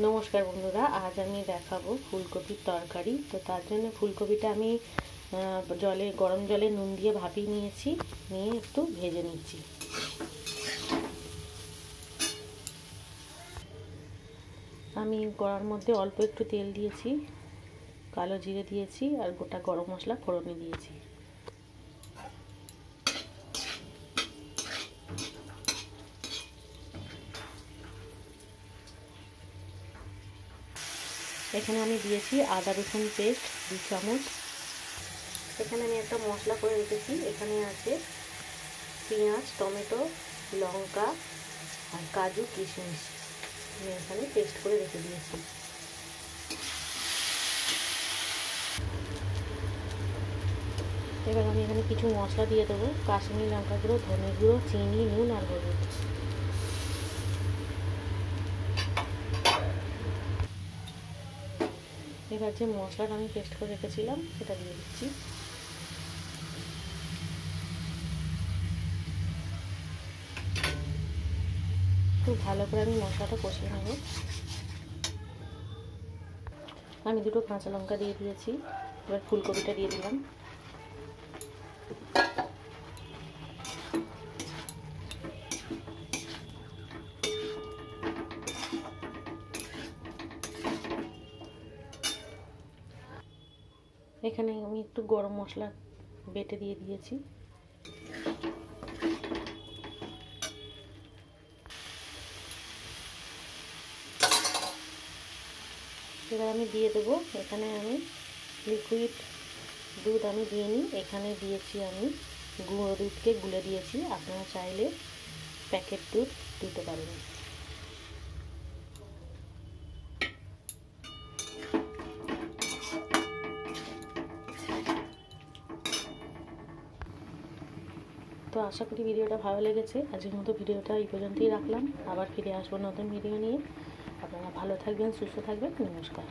নমস্কার বন্ধুরা, আজ আমি দেখাবো ফুলকপির তরকারি। তো তার জন্য ফুলকপিটা আমি গরম জলে নুন দিয়ে ভাপিয়ে নিয়েছি, নিয়ে একটু ভেজে নিচ্ছি। আমি কড়ার মধ্যে অল্প একটু তেল দিয়েছি, কালো জিরে দিয়েছি আর গোটা গরম মশলা ফোড়নে দিয়েছি। এখানে আমি দিয়েছি আদা রসুন পেস্ট 2 চামচ। এখানে আমি একটা মশলা করে রেখেছি, এখানে আছে পেঁয়াজ, টমেটো, লঙ্কা আর কাজু কিশমিশ আমি এখানে পেস্ট করে রেখে দিয়েছি। এবার আমি এখানে কিছু মশলা দিয়ে দেবো, কাশ্মীরি লঙ্কা গুঁড়ো, ধনে গুঁড়ো, চিনি, নুন আর হলুদ। এবার যে মশলাটা আমি পেস্ট করে রেখেছিলাম সেটা দিয়ে দিচ্ছি। খুব ভালো করে আমি মশলাটা কষিয়ে নেব। আমি 2টো কাঁচা লঙ্কা দিয়ে দিয়েছি। এবার ফুলকপিটা দিয়ে দিলাম। এখানে আমি একটু গরম মশলা বেটে দিয়ে দিয়েছি। এবার আমি দিয়ে দেবো, এখানে আমি লিকুইড দুধ আমি দিইনি, এখানে দিয়েছি আমি গুঁড়ো দুধকে গুলে দিয়েছি। আপনারা চাইলে প্যাকেট দুধ দিতে পারেন। তো আশা করি ভিডিওটা ভালো লেগেছে। আজকের মতো ভিডিওটা এই পর্যন্তই রাখলাম। আবার ফিরে আসবো নতুন ভিডিও নিয়ে। আপনারা ভালো থাকবেন, সুস্থ থাকবেন। নমস্কার।